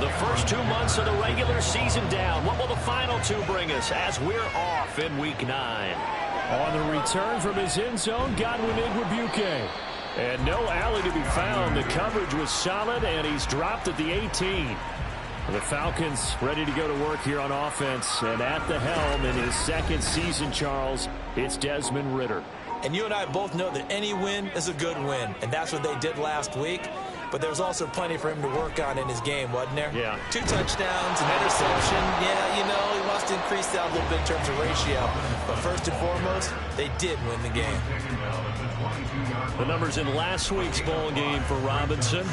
The first 2 months of the regular season down. What will the final two bring us as we're off in Week 9? On the return from his end zone, Godwin Igwebuike. And no alley to be found. The coverage was solid, and he's dropped at the 18. The Falcons ready to go to work here on offense. And at the helm in his second season, Charles, it's Desmond Ridder. And you and I both know that any win is a good win. And that's what they did last week. But there's also plenty for him to work on in his game, wasn't there? Yeah. 2 touchdowns, an interception. Yeah, you know, he wants to increase that a little bit in terms of ratio. But first and foremost, they did win the game. The numbers in last week's ball game for Robinson: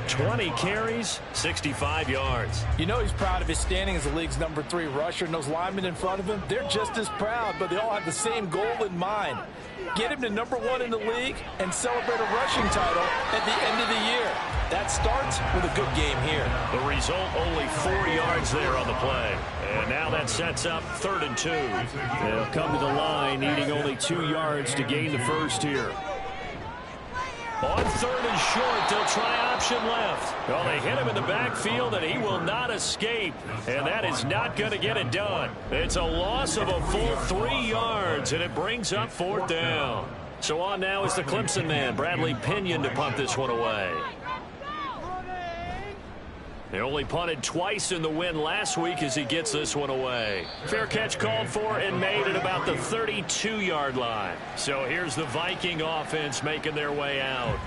20 carries, 65 yards. You know he's proud of his standing as the league's number 3 rusher, and those linemen in front of him, they're just as proud, but they all have the same goal in mind. Get him to number 1 in the league and celebrate a rushing title at the end of the year. That starts with a good game here. The result, only 4 yards there on the play. And now that sets up 3rd and 2. They'll come to the line, needing only 2 yards to gain the first here. On 3rd and short, they'll try option left. Well, they hit him in the backfield, and he will not escape. And that is not going to get it done. It's a loss of a full 3 yards, and it brings up 4th down. So on now is the Clemson man, Bradley Pinion, to punt this one away. They only punted twice in the win last week as he gets this one away. Fair catch called for and made at about the 32-yard line. So here's the Viking offense making their way out.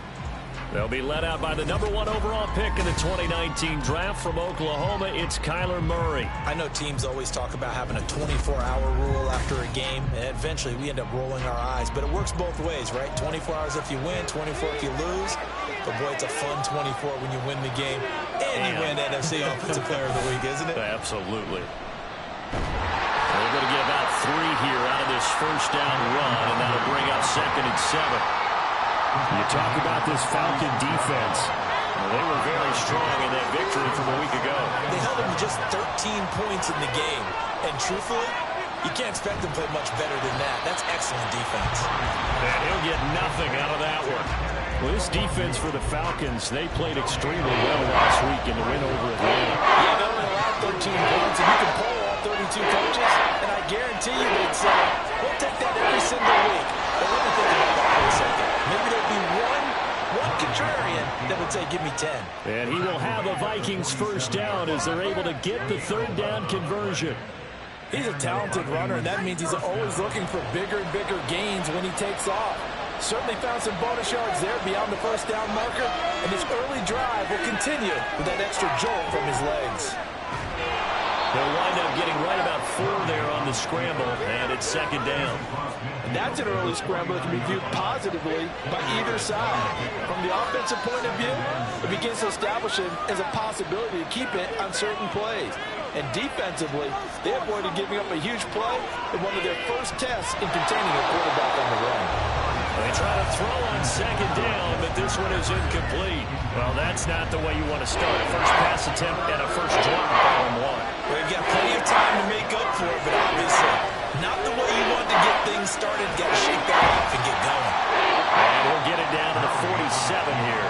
They'll be led out by the number 1 overall pick in the 2019 draft from Oklahoma. It's Kyler Murray. I know teams always talk about having a 24-hour rule after a game, and eventually we end up rolling our eyes. But it works both ways, right? 24 hours if you win, 24 if you lose. But, boy, it's a fun 24 when you win the game and you win NFC Offensive Player of the Week, isn't it? Absolutely. They're going to get about 3 here out of this first down run, and that'll bring up 2nd and 7. You talk about this Falcon defense. They were very strong in that victory from a week ago. They held them to just 13 points in the game. And truthfully, you can't expect them to play much better than that. That's excellent defense. And he'll get nothing out of that one. Well, this defense for the Falcons, they played extremely well last week in the win over Atlanta. Yeah, they only allowed 13 points, and you can poll all 32 coaches, and I guarantee you they'd say, we'll take that every single week. But let me think about that for a second. Maybe there'd be one contrarian that would say, give me 10. And he will have a Vikings first down as they're able to get the 3rd down conversion. He's a talented runner, and that means he's always looking for bigger and bigger gains when he takes off. Certainly found some bonus yards there beyond the first down marker, and this early drive will continue with that extra jolt from his legs. They'll wind up getting right about 4 there on the scramble, and it's 2nd down. And that's an early scramble that can be viewed positively by either side. From the offensive point of view, it begins to establish it as a possibility to keep it on certain plays. And defensively, they avoided giving up a huge play in one of their first tests in containing a quarterback on the run. They try to throw on 2nd down, but this one is incomplete. Well, that's not the way you want to start a first pass attempt and a first drop down 1. Well, you've got plenty of time to make up for it, but obviously not the way you want to get things started. Got to shake that off and get going. And we'll get it down to the 47 here.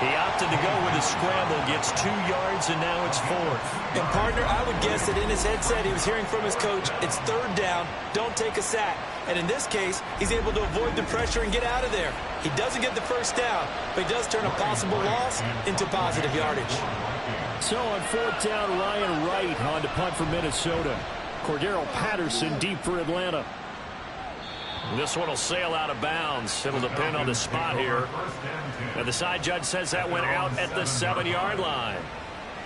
He opted to go with a scramble, gets 2 yards, and now it's 4th. And, partner, I would guess that in his headset he was hearing from his coach, it's 3rd down, don't take a sack. And in this case, he's able to avoid the pressure and get out of there. He doesn't get the first down, but he does turn a possible loss into positive yardage. So on 4th down, Ryan Wright on to punt for Minnesota. Cordero Patterson deep for Atlanta. This one will sail out of bounds. It'll depend on the spot here. And the side judge says that went out at the 7-yard line.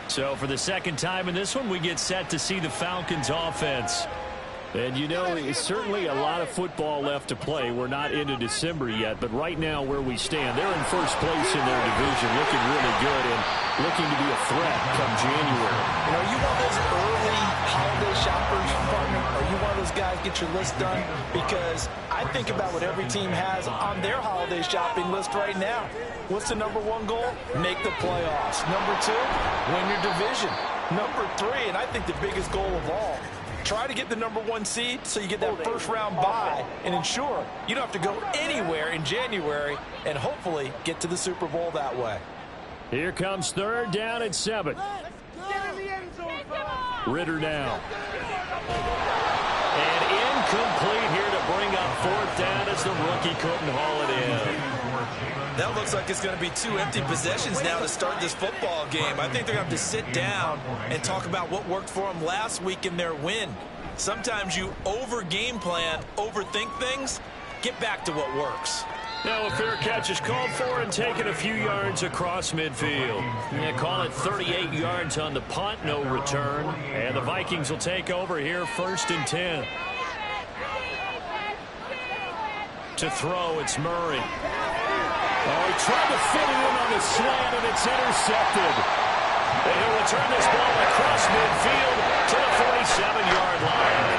So for the 2nd time in this one, we get set to see the Falcons offense. And you know, it's certainly a lot of football left to play. We're not into December yet, but right now where we stand, they're in first place in their division, looking really good and looking to be a threat come January. You know, are you one of those early holiday shoppers, partner? Are you one of those guys get your list done? Because I think about what every team has on their holiday shopping list right now. What's the number 1 goal? Make the playoffs. Number 2, win your division. Number 3, and I think the biggest goal of all, try to get the number 1 seed so you get that first-round bye and ensure you don't have to go anywhere in January and hopefully get to the Super Bowl that way. Here comes 3rd down and 7. Ritter now. And incomplete here to bring up fourth down as the rookie couldn't haul it in. That looks like it's going to be 2 empty possessions now to start this football game. I think they're going to have to sit down and talk about what worked for them last week in their win. Sometimes you over-game plan, overthink things. Get back to what works. Now a fair catch is called for and taken a few yards across midfield. Yeah, call it 38 yards on the punt, no return. And the Vikings will take over here, 1st and 10. To throw, it's Murray. Oh, he tried to fit it in on the slant, and it's intercepted. And he'll return this ball across midfield to the 47-yard line.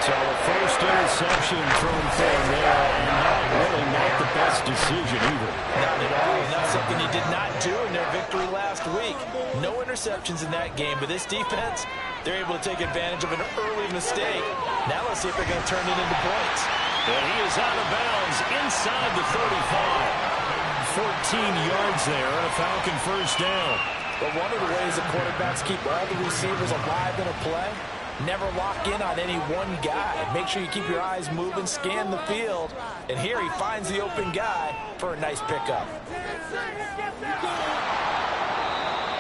So the first interception thrown for him there, and really not the best decision either. Not at all, and that's something he did not do in their victory last week. No interceptions in that game, but this defense, they're able to take advantage of an early mistake. Now let's see if they're going to turn it into points. And he is out of bounds inside the 35. 14 yards there and a Falcon first down. But one of the ways the quarterbacks keep all the receivers alive in a play, never lock in on any one guy. Make sure you keep your eyes moving, scan the field. And here he finds the open guy for a nice pickup.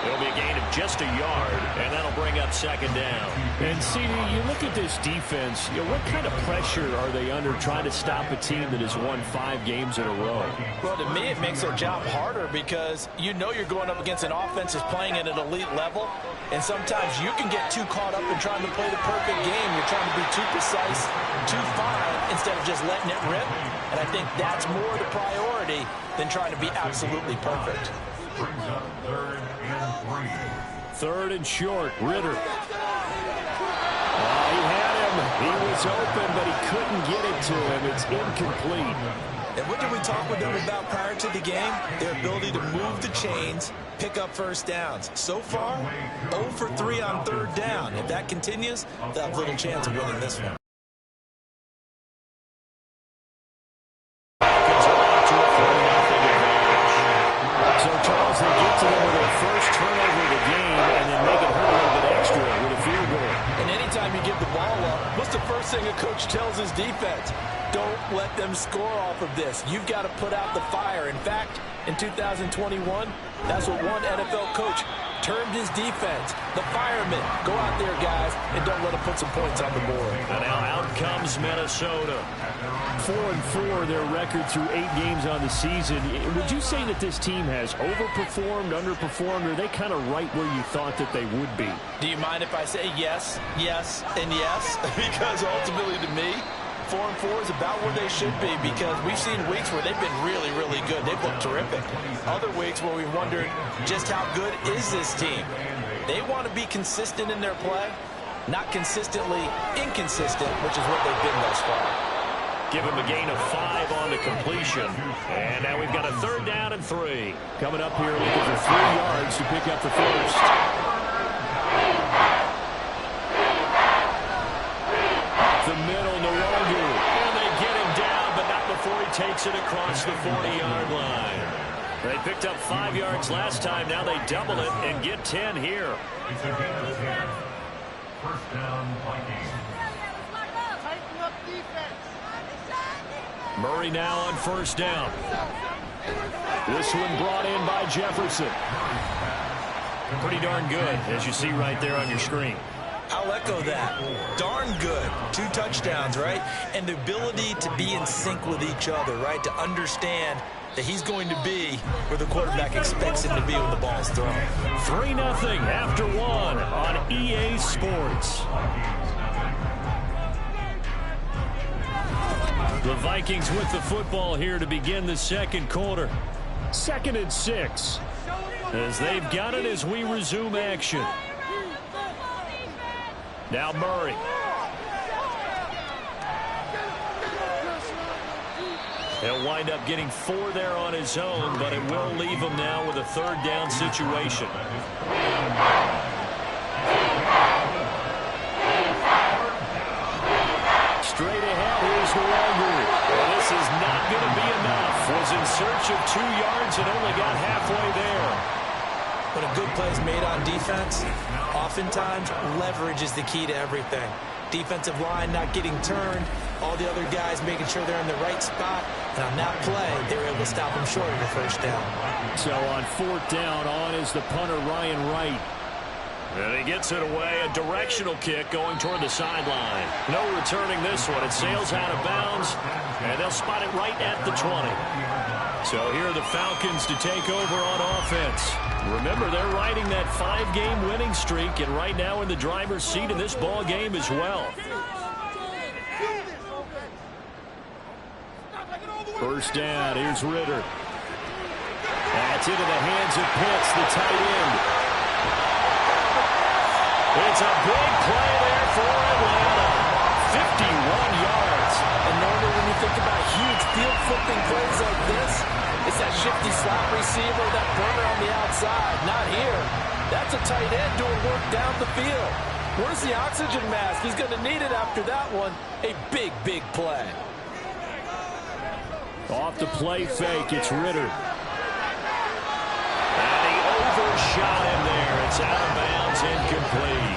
It'll be a gain of just a yard, and that'll bring up 2nd down. And, CD, you look at this defense, what kind of pressure are they under trying to stop a team that has won 5 games in a row? Well, to me, it makes their job harder because you know you're going up against an offense that's playing at an elite level, and sometimes you can get too caught up in trying to play the perfect game. You're trying to be too precise, too fine, instead of just letting it rip. And I think that's more the priority than trying to be absolutely perfect. Brings up 3rd and 3. 3rd and short, Ritter. He had him. He was open, but he couldn't get it to him. It's incomplete. And what did we talk with them about prior to the game? Their ability to move the chains, pick up first downs. So far, 0 for 3 on 3rd down. If that continues, they'll have little chance of winning this one. So, Charles, they get to them with their first turnover of the game and then make it hurt a little bit extra with a field goal. And anytime you give the ball up, what's the first thing a coach tells his defense? Don't let them score off of this. You've got to put out the fire. In fact, in 2021, that's what one NFL coach termed his defense. The firemen. Go out there, guys, and don't let them put some points on the board. And now out comes Minnesota. 4-4 their record through 8 games on the season. Would you say that this team has overperformed, underperformed, or are they kind of right where you thought that they would be? Do you mind if I say yes, yes, and yes? Because ultimately to me, 4-4 is about where they should be because we've seen weeks where they've been really, really good. They've looked terrific. Other weeks where we wondered just how good is this team. They want to be consistent in their play, not consistently inconsistent, which is what they've been thus far. Give him a gain of 5 on the completion. And now we've got a 3rd down and 3. Coming up here looking for 3 yards to pick up the first. The middle, Nwogu. And they get him down, but not before he takes it across the 40-yard line. They picked up 5 yards last time. Now they double it and get 10 here. It's a gain of 10. 1st down, Vikings. Murray now on 1st down. This one brought in by Jefferson. Pretty darn good, as you see right there on your screen. I'll echo that. Darn good. 2 touchdowns, right? And the ability to be in sync with each other, right? To understand that he's going to be where the quarterback expects him to be when the ball's thrown. 3-0 after 1 on EA Sports. The Vikings with the football here to begin the 2nd quarter. 2nd and 6. As they've got it as we resume action. Now Murray. He'll wind up getting 4 there on his own, but it will leave him now with a 3rd down situation. Straight ahead, here's Nwogu. Well, this is not going to be enough. Was in search of 2 yards and only got halfway there. When a good play is made on defense, oftentimes leverage is the key to everything. Defensive line not getting turned, all the other guys making sure they're in the right spot, and on that play, they were able to stop them short of the first down. So on 4th down, on is the punter, Ryan Wright. And he gets it away, a directional kick going toward the sideline. No returning this one. It sails out of bounds, and they'll spot it right at the 20. So here are the Falcons to take over on offense. Remember, they're riding that 5-game winning streak, and right now in the driver's seat in this ball game as well. First down, here's Ritter. That's into the hands of Pitts, the tight end. It's a big play there for Atlanta. 51 yards. And normally when you think about huge field flipping plays like this, it's that shifty slot receiver, that burner on the outside. Not here. That's a tight end doing work down the field. Where's the oxygen mask? He's going to need it after that one. A big, big play. Off the play fake, it's Ritter. And he overshot him there. It's out of bounds, incomplete.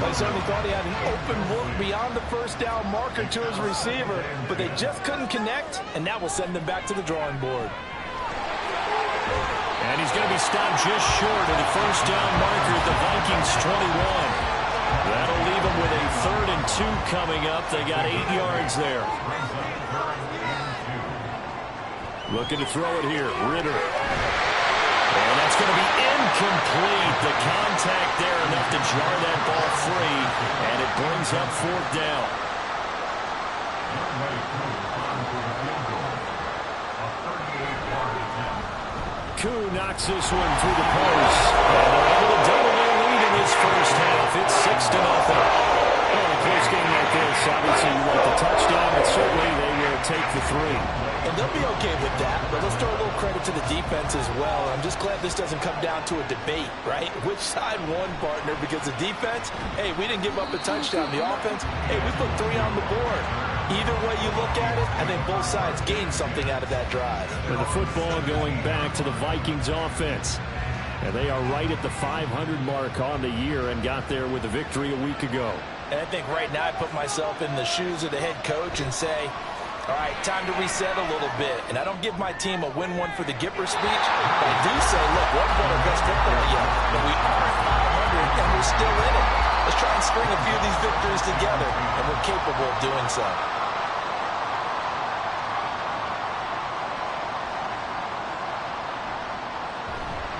They certainly thought he had an open look beyond the first down marker to his receiver, but they just couldn't connect, and that will send them back to the drawing board. And he's going to be stopped just short of the first down marker at the Vikings 21. That'll leave them with a 3rd and 2 coming up. They got 8 yards there. Looking to throw it here, Ritter. And that's going to be incomplete. The contact there enough to jar that ball free, and it brings up 4th down. Koo knocks this one through the post. And they're able to double their lead in this first half. It's 6-0. Well, in a close game like this, obviously you want the touchdown, but certainly they will take the 3. And they'll be okay with that, but let's throw a little credit to the defense as well. I'm just glad this doesn't come down to a debate, right? Which side won, partner? Because the defense, hey, we didn't give up a touchdown. The offense, hey, we put 3 on the board. Either way you look at it, I think both sides gained something out of that drive. And the football going back to the Vikings offense. And they are right at the 500 mark on the year and got there with a victory a week ago. And I think right now I put myself in the shoes of the head coach and say, all right, time to reset a little bit. And I don't give my team a win one for the Gipper speech, but I do say, look, we haven't played our best football yet, but we are at 500 and we're still in it. Let's try and string a few of these victories together, and we're capable of doing so.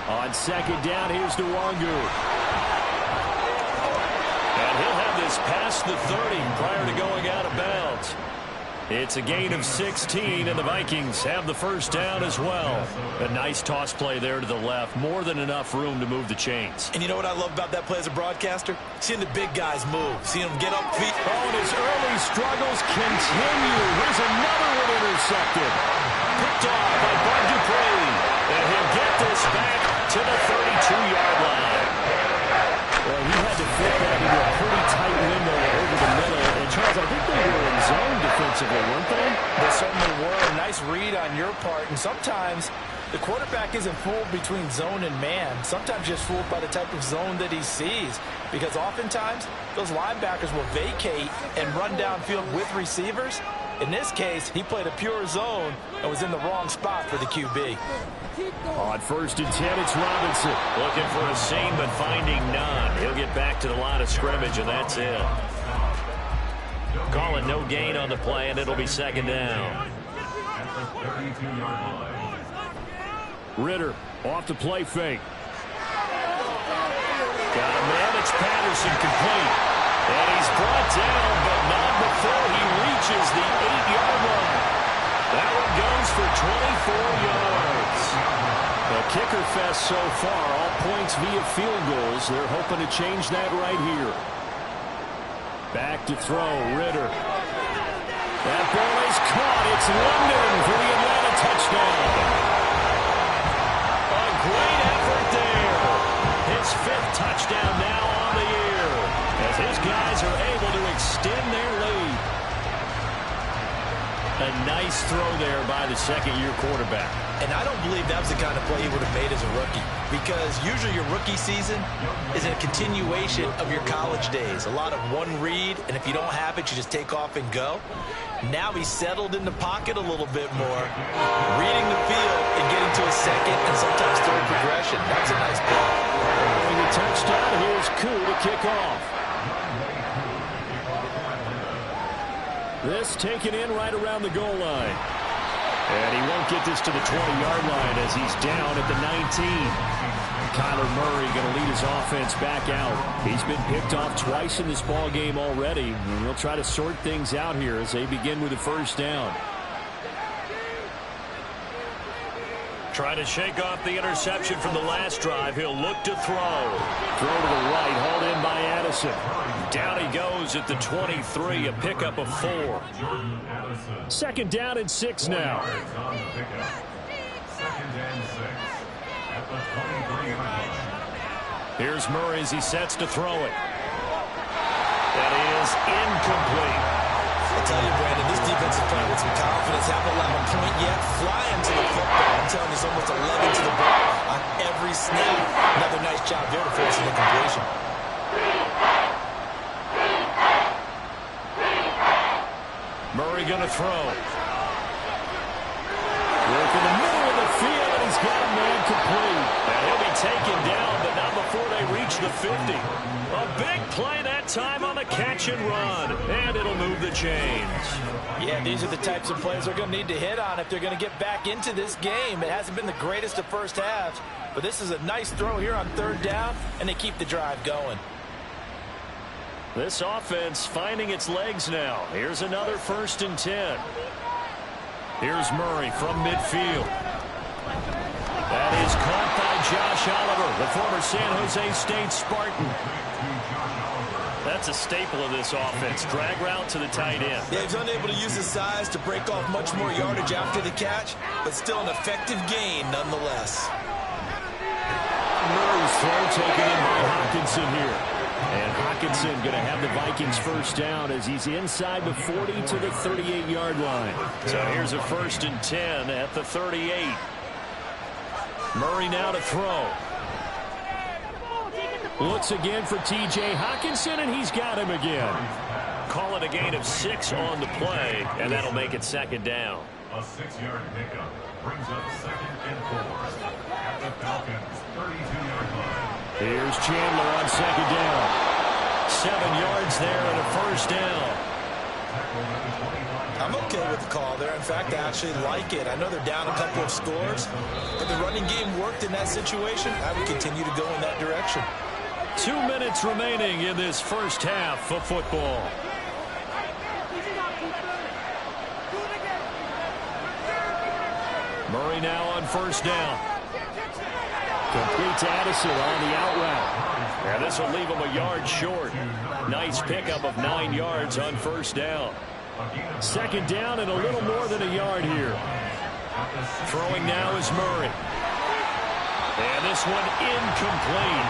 On 2nd down, here's Nwangu. And he'll have this past the 30 prior to going out of bounds. It's a gain of 16, and the Vikings have the first down as well. A nice toss play there to the left. More than enough room to move the chains. And you know what I love about that play as a broadcaster? Seeing the big guys move. Seeing them get up feet. Oh, and his early struggles continue. Here's another one intercepted. Picked off by Bud Dupree. And he'll get this back to the 32-yard line. Well, he had to fit that into a pretty tight window over the middle. And Charles, I think they were in zone defensively, weren't they? They certainly were. A nice read on your part. And sometimes the quarterback isn't fooled between zone and man. Sometimes just fooled by the type of zone that he sees. Because oftentimes, those linebackers will vacate and run downfield with receivers. In this case, he played a pure zone and was in the wrong spot for the QB. On 1st and 10, it's Robinson. Looking for a seam, but finding none. He'll get back to the line of scrimmage, and that's it. Calling no gain on the play, and it'll be 2nd down. Ritter off the play fake. Got a man. It's Patterson complete. And he's brought down, but not before he reaches the 8-yard line. That one goes for 24 yards. A kicker fest so far. All points via field goals. They're hoping to change that right here. Back to throw, Ritter. That ball is caught. It's London for the Atlanta touchdown. A great effort there. His 5th touchdown now on the year, as his guys are able to extend their lead. A nice Nice throw there by the second-year quarterback. And I don't believe that was the kind of play he would have made as a rookie, because usually your rookie season is a continuation of your college days. A lot of one read, and if you don't have it, you just take off and go. Now he's settled in the pocket a little bit more, reading the field and getting to a second and sometimes third progression. That's a nice play. And the touchdown, here's Koo to kick off. This taken in right around the goal line. And he won't get this to the 20-yard line as he's down at the 19. Kyler Murray going to lead his offense back out. He's been picked off twice in this ball game already. And they'll try to sort things out here as they begin with a first down. Trying to shake off the interception from the last drive. He'll look to throw. Throw to the right, hauled in by Addison. Down he goes at the 23, a pickup of 4. Second down and 6 now. Here's Murray as he sets to throw it. That is incomplete. I'll tell you, Brandon, this defensive player with some confidence, haven't allowed a point yet, flying to the football. I'm telling you, it's almost 11 to the ball on every snap. Another nice job there to force an incompletion. Murray going to throw. Work in the middle of the field, and he's got a man complete. And he'll be taken down, but not before they reach the 50. A big play that time on the catch and run. And it'll move the chains. Yeah, these are the types of plays they're going to need to hit on if they're going to get back into this game. It hasn't been the greatest of first halves, but this is a nice throw here on third down, and they keep the drive going. This offense finding its legs now. Here's another 1st and 10. Here's Murray from midfield. That is caught by Josh Oliver, the former San Jose State Spartan. That's a staple of this offense. Drag route to the tight end. Yeah, he's unable to use his size to break off much more yardage after the catch, but still an effective gain nonetheless. Murray's throw taken in by Hockenson here. And Hockenson going to have the Vikings first down as he's inside the 40 to the 38-yard line. So here's a 1st and 10 at the 38. Murray now to throw. Looks again for T.J. Hockenson, and he's got him again. Call it a gain of 6 on the play, and that'll make it second down. A 6-yard pickup brings up 2nd and 4 at the Falcons' 32-yard line. Here's Chandler on second down. 7 yards there and a first down. I'm okay with the call there. In fact, I actually like it. I know they're down a couple of scores, but the running game worked in that situation. I would continue to go in that direction. 2 minutes remaining in this first half of football. Murray now on first down. Complete to Addison on the out route. And this will leave him a yard short. Nice pickup of 9 yards on first down. Second down and a little more than a yard here. Throwing now is Murray. And this one incomplete.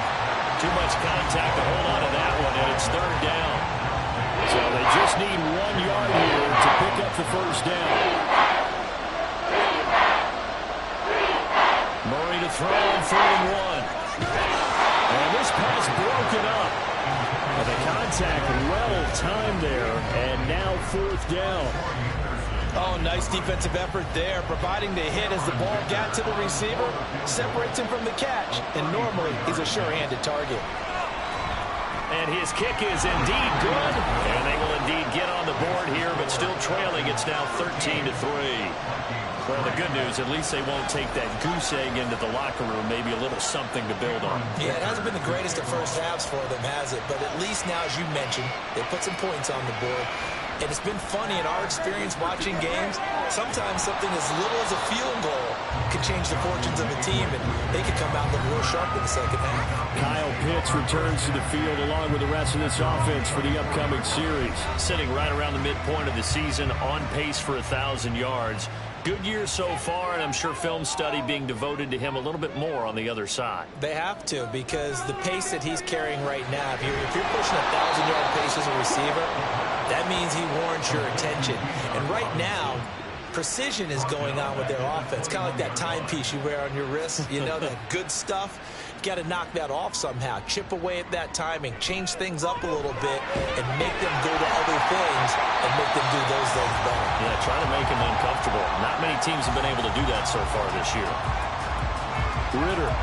Too much contact to hold on to that one, and it's third down. So they just need 1 yard here to pick up the first down. Murray to throw on 3rd and 1. And this pass broken up. And the contact well timed there, and now 4th down. Oh, nice defensive effort there, providing the hit as the ball got to the receiver, separates him from the catch, and normally he's a sure-handed target. And his kick is indeed good, and they will indeed get on the board here, but still trailing. It's now 13-3. Well, the good news, at least they won't take that goose egg into the locker room, maybe a little something to build on. Yeah, it hasn't been the greatest of first halves for them, has it? But at least now, as you mentioned, they put some points on the board. And it's been funny in our experience watching games. Sometimes something as little as a field goal can change the fortunes of a team, and they could come out looking real sharp in the second half. Kyle Pitts returns to the field along with the rest of this offense for the upcoming series. Sitting right around the midpoint of the season, on pace for 1,000 yards. Good year so far, and I'm sure film study being devoted to him a little bit more on the other side. They have to, because the pace that he's carrying right now, if you're pushing 1,000-yard pace as a receiver, that means he warrants your attention. And right now, precision is going on with their offense. Kind of like that timepiece you wear on your wrist, you know, that good stuff. You got to knock that off somehow. Chip away at that timing, change things up a little bit, and make them go to other things and make them do those things better. Yeah, try to make them uncomfortable. Not many teams have been able to do that so far this year. Ritter.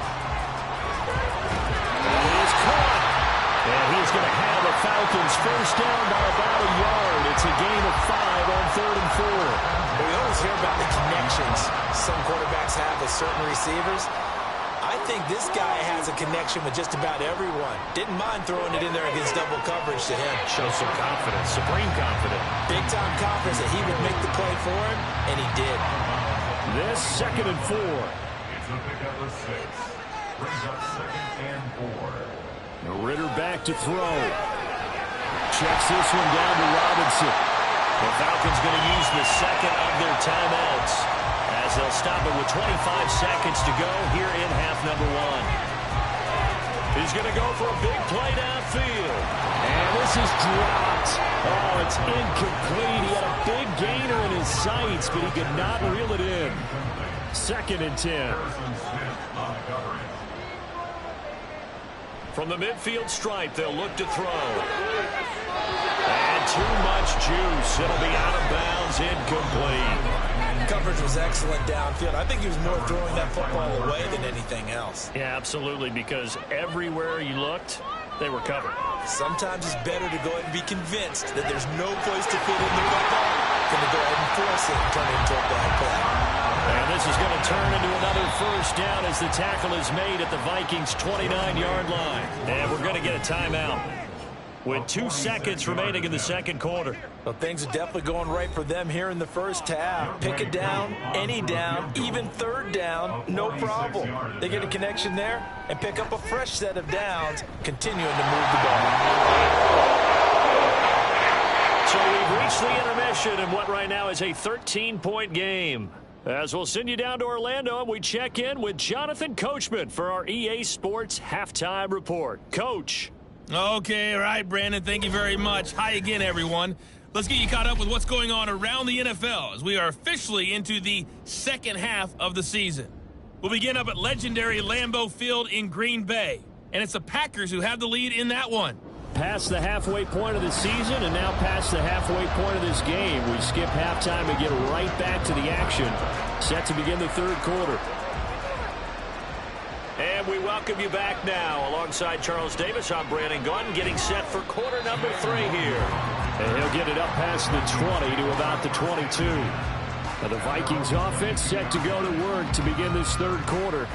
He is caught. And he's going to have the Falcons first down by about a yard. It's a gain of 5 on 3rd and 4. We always hear about the connections some quarterbacks have with certain receivers. I think this guy has a connection with just about everyone. Didn't mind throwing it in there against double coverage to him. Shows some confidence, supreme confidence. Big-time confidence that he would make the play for him, and he did. This 2nd and 4. It's a pickup of 6. Brings up 2nd and 4. Ritter back to throw. Checks this one down to Robinson. The Falcons going to use the second of their timeouts as they'll stop it with 25 seconds to go here in half number 1. He's going to go for a big play downfield. And this is dropped. Oh, it's incomplete. He had a big gainer in his sights, but he could not reel it in. 2nd and 10. From the midfield stripe, they'll look to throw. And too much juice. It'll be out of bounds, incomplete. Coverage was excellent downfield. I think he was more throwing that football away than anything else. Yeah, absolutely, because everywhere you looked, they were covered. Sometimes it's better to go ahead and be convinced that there's no place to fit in the football than to go ahead and force it and turn it into a bad play. And this is going to turn into another first down as the tackle is made at the Vikings' 29-yard line. And we're going to get a timeout with 2 seconds remaining in the second quarter. Well, things are definitely going right for them here in the first half. Pick it down, any down, even 3rd down, no problem. They get a connection there and pick up a fresh set of downs, continuing to move the ball. So we've reached the intermission in what right now is a 13-point game. As we'll send you down to Orlando, and we check in with Jonathan Coachman for our EA Sports Halftime Report. Coach. Okay, all right, Brandon, thank you very much. Hi again, everyone. Let's get you caught up with what's going on around the NFL as we are officially into the second half of the season. We'll begin up at legendary Lambeau Field in Green Bay, and it's the Packers who have the lead in that one. Past the halfway point of the season and now past the halfway point of this game. We skip halftime and get right back to the action. Set to begin the 3rd quarter. And we welcome you back now. Alongside Charles Davis, I'm Brandon Gaudin, getting set for quarter number 3 here. And he'll get it up past the 20 to about the 22. Now the Vikings offense set to go to work to begin this 3rd quarter.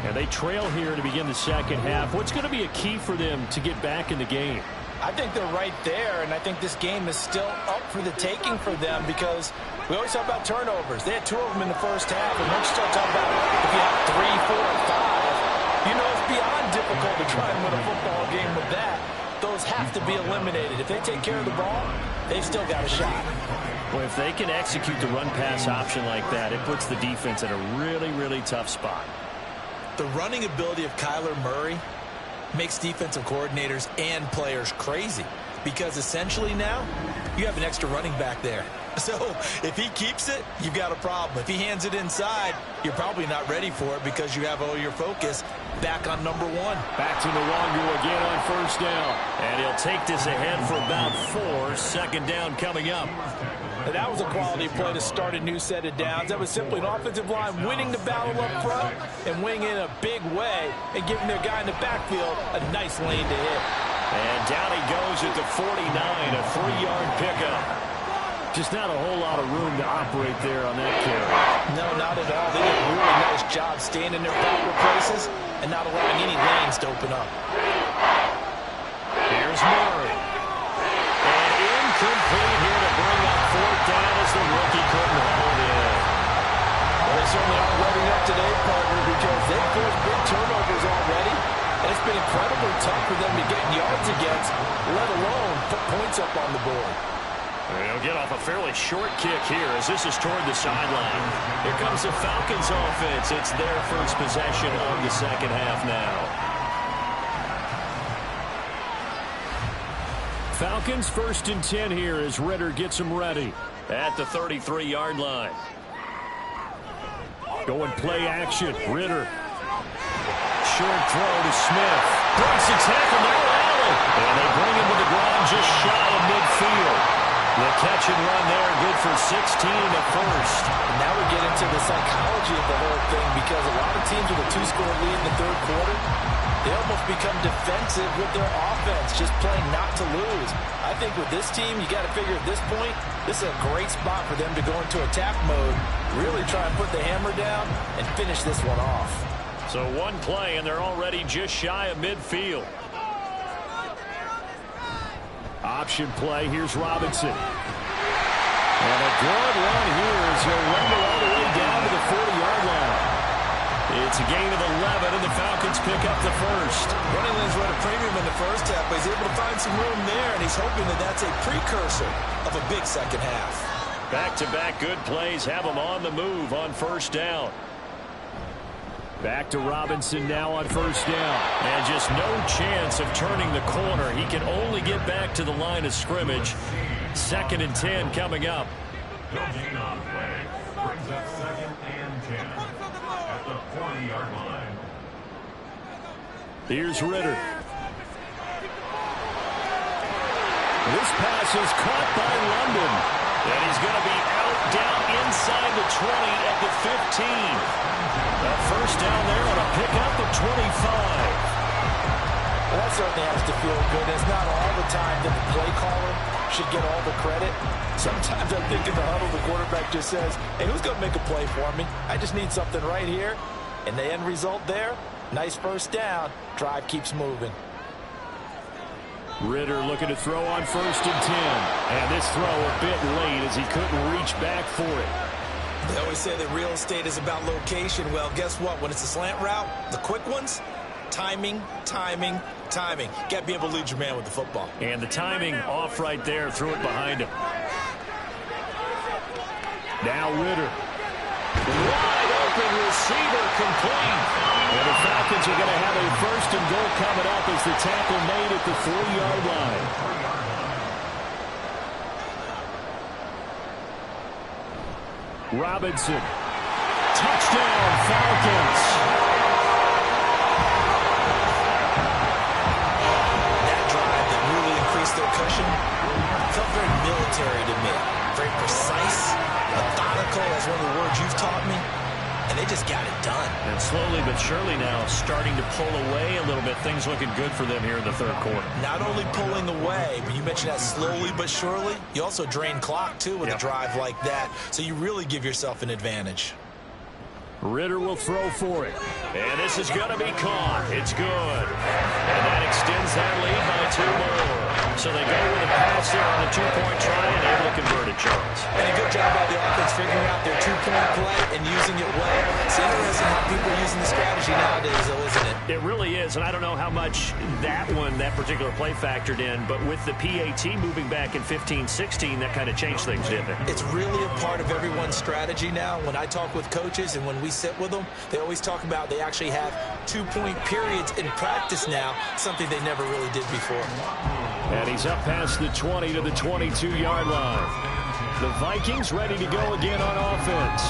And they trail here to begin the second half. What's going to be a key for them to get back in the game? I think they're right there, and I think this game is still up for the taking for them because we always talk about turnovers. They had 2 of them in the first half, and once you start talking about if you have 3, 4, or 5, you know it's beyond difficult to try and win a football game with that. Those have to be eliminated. If they take care of the ball, they've still got a shot. Well, if they can execute the run-pass option like that, it puts the defense in a really, really tough spot. The running ability of Kyler Murray makes defensive coordinators and players crazy because essentially now you have an extra running back there. So if he keeps it, you've got a problem. If he hands it inside, you're probably not ready for it because you have all your focus back on number 1. Back to Nwangu again on first down. And he'll take this ahead for about 4. Second down coming up. And that was a quality play to start a new set of downs. That was simply an offensive line winning the battle up front and winning in a big way and giving their guy in the backfield a nice lane to hit. And down he goes at the 49, a 3-yard pickup. Just not a whole lot of room to operate there on that carry. No, not at all. They did a really nice job staying in their proper places and not allowing any lanes to open up. Here's Murray. And incomplete here to bring up 4th down as the rookie couldn't hold it. Well, they certainly aren't letting up today, partner, because they've forced big turnovers already. And it's been incredibly tough for them to get yards against, let alone put points up on the board. They'll get off a fairly short kick here as this is toward the sideline. Here comes the Falcons offense. It's their first possession of the second half now. Falcons 1st and 10 here as Ritter gets them ready. at the 33-yard line. Going play action. Ritter. Short throw to Smith. Breaks the tackle. Now Allen. And they bring him to the ground just shy of midfield. The catch and run there, good for 16 in the first. And now we get into the psychology of the whole thing, because a lot of teams with a 2-score lead in the third quarter, they almost become defensive with their offense, just playing not to lose. I think with this team, you got to figure at this point, this is a great spot for them to go into attack mode, really try and put the hammer down and finish this one off. So one play, and they're already just shy of midfield. Option play. Here's Robinson. And a good run here as he'll run all the way down to the 40-yard line. It's a gain of 11, and the Falcons pick up the first. Running lanes were at a premium in the first half, but he's able to find some room there, and he's hoping that that's a precursor of a big second half. Back-to-back good plays have him on the move on first down. Back to Robinson now on first down. And just no chance of turning the corner. He can only get back to the line of scrimmage. 2nd and 10 coming up. No gain on play. Brings up 2nd and 10 at the 40-yard line. Here's Ritter. This pass is caught by London. And he's going to be out down inside the 20 at the 15. A first down there on a pickup of 25. Well, that certainly has to feel good. It's not all the time that the play caller should get all the credit. Sometimes I think in the huddle, the quarterback just says, hey, who's going to make a play for me? I just need something right here. And the end result there, nice first down. Drive keeps moving. Ritter looking to throw on 1st and 10. And this throw a bit late as he couldn't reach back for it. They always say that real estate is about location. Well, guess what? When it's a slant route, the quick ones, timing, timing, timing. Got to be able to lead your man with the football. And the timing off right there, threw it behind him. Now Ritter. Wide open receiver complete. And the Falcons are going to have a 1st and goal coming up as the tackle made at the 40-yard line. Robinson. Touchdown, Falcons. That drive that really increased their cushion felt very military to me. Very precise, methodical, as one of the words you've taught me. And they just got it done. And slowly but surely now starting to pull away a little bit. Things looking good for them here in the third quarter. Not only pulling away, but you mentioned that slowly but surely. You also drain clock, too, with a drive like that. So you really give yourself an advantage. Ritter will throw for it. And this is going to be caught. It's good. And that extends that lead by 2 more. So they go with a pass there on the 2-point try and able to convert it, Charles. And a good job by the offense figuring out their 2-point play and using it well. It's interesting how people are using the strategy nowadays, though, isn't it? It really is, and I don't know how much that particular play factored in, but with the PAT moving back in 15-16, that kind of changed things, didn't it? It's really a part of everyone's strategy now. When I talk with coaches and when we sit with them, they always talk about they actually have 2-point periods in practice now, something they never really did before. And he's up past the 20 to the 22-yard line. The Vikings ready to go again on offense.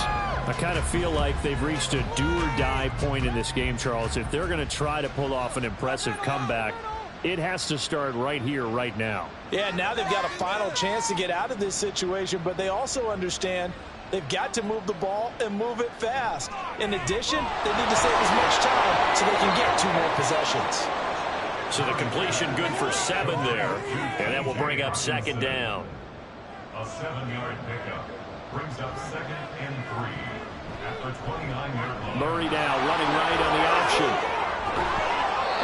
I kind of feel like they've reached a do-or-die point in this game, Charles. If they're going to try to pull off an impressive comeback, it has to start right here, right now. Yeah, now they've got a final chance to get out of this situation, but they also understand they've got to move the ball and move it fast. In addition, they need to save as much time so they can get 2 more possessions. So the completion good for 7 there, and that will bring up 2nd down. A 7-yard pickup brings up 2nd and 3 at the 29-yard line. Murray now running right on the option.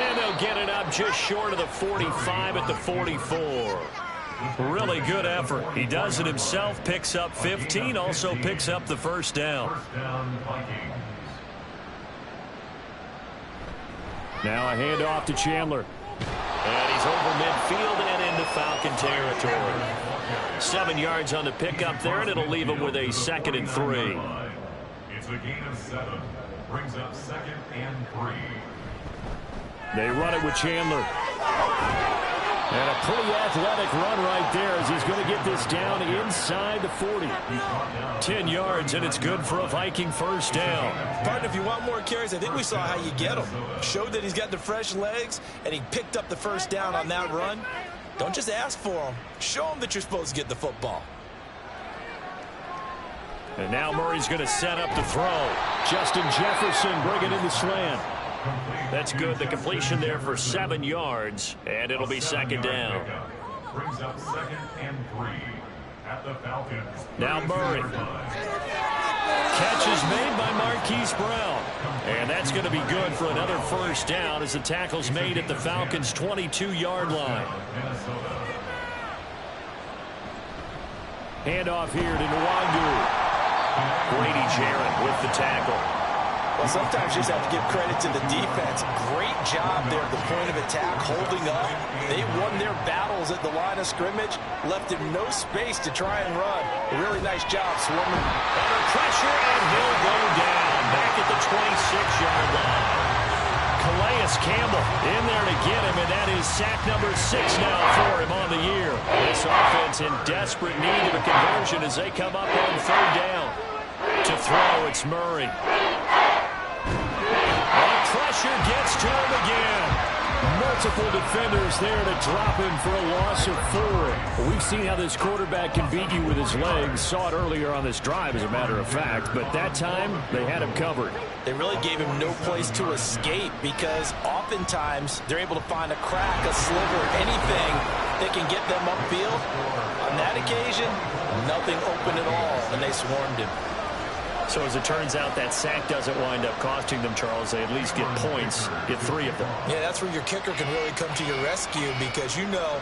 And they'll get it up just short of the 45 at the 44. Really good effort. He does it himself, picks up 15, also picks up the first down. First down, Vikings. Now a handoff to Chandler. And he's over midfield and into Falcon territory. 7 yards on the pickup there, and it'll leave him with a 2nd and 3. It's a gain of 7. Brings up 2nd and 3. They run it with Chandler. And a pretty athletic run right there as he's going to get this down inside the 40. 10 yards, and it's good for a Viking first down. Partner, if you want more carries, I think we saw how you get him. Showed that he's got the fresh legs, and he picked up the first down on that run. Don't just ask for him. Show him that you're supposed to get the football. And now Murray's going to set up the throw. Justin Jefferson bringing in the slant. That's good. The completion there for 7 yards, and it'll be second down. Brings up 2nd and 3 at the Falcons. Now Murray. Catch is made by Marquise Brown. And that's going to be good for another first down as the tackle's made at the Falcons' 22-yard line. Handoff here to Nwangu. Grady Jarrett with the tackle. Well, sometimes you just have to give credit to the defense. Great job there at the point of attack, holding up. They won their battles at the line of scrimmage, left him no space to try and run. A really nice job swarming. Under pressure, and he'll go down back at the 26-yard line. Calais Campbell in there to get him, and that is sack number 6 now for him on the year. This offense in desperate need of a conversion as they come up on 3rd down. To throw, it's Murray. Pressure gets to him again. Multiple defenders there to drop him for a loss of 4. We've seen how this quarterback can beat you with his legs. Saw it earlier on this drive, as a matter of fact. But that time, they had him covered. They really gave him no place to escape because oftentimes they're able to find a crack, a sliver, anything that can get them upfield. On that occasion, nothing open at all, and they swarmed him. So as it turns out, that sack doesn't wind up costing them, Charles. They at least get points, get 3 of them. Yeah, that's where your kicker can really come to your rescue because, you know,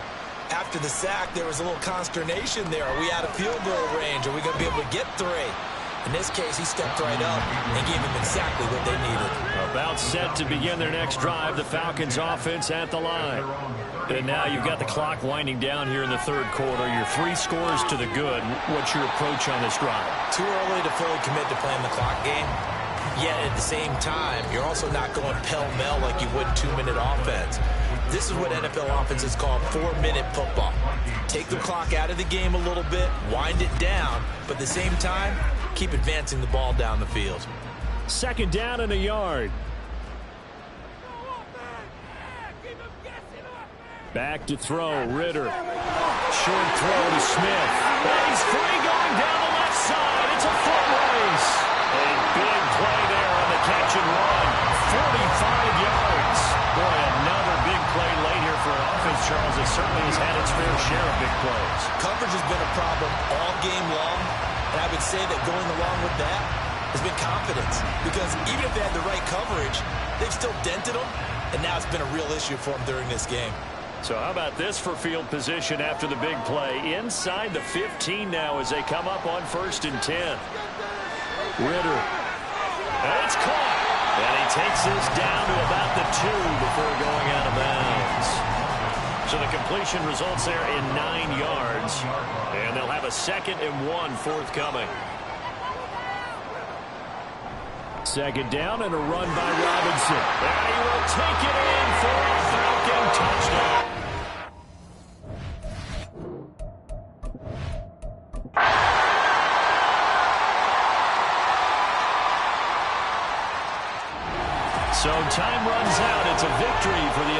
after the sack, there was a little consternation there. Are we out of field goal range? Are we going to be able to get 3? In this case, he stepped right up and gave them exactly what they needed. About set to begin their next drive, the Falcons offense at the line. And now you've got the clock winding down here in the 3rd quarter. You're 3 scores to the good. What's your approach on this drive? Too early to fully commit to playing the clock game. Yet at the same time, you're also not going pell-mell like you would 2-minute offense. This is what NFL offenses call 4-minute football. Take the clock out of the game a little bit, wind it down, but at the same time, keep advancing the ball down the field. 2nd down and a yard. Back to throw, Ritter. Short throw to Smith. He's free going down the left side. It's a foot race. A big play there on the catch and run. 45 yards. Boy, another big play late here for an offense, Charles, that certainly has had its fair share of big plays. Coverage has been a problem all game long, and I would say that going along with that has been confidence. Because even if they had the right coverage, they've still dented them, and now it's been a real issue for them during this game. So how about this for field position after the big play? Inside the 15 now as they come up on 1st and 10. Ritter. And it's caught. And he takes this down to about the 2 before going out of bounds. So the completion results there in 9 yards. And they'll have a 2nd and 1 forthcoming. 2nd down and a run by Robinson. And he will take it in for a Falcon touchdown. So time runs out. It's a victory for the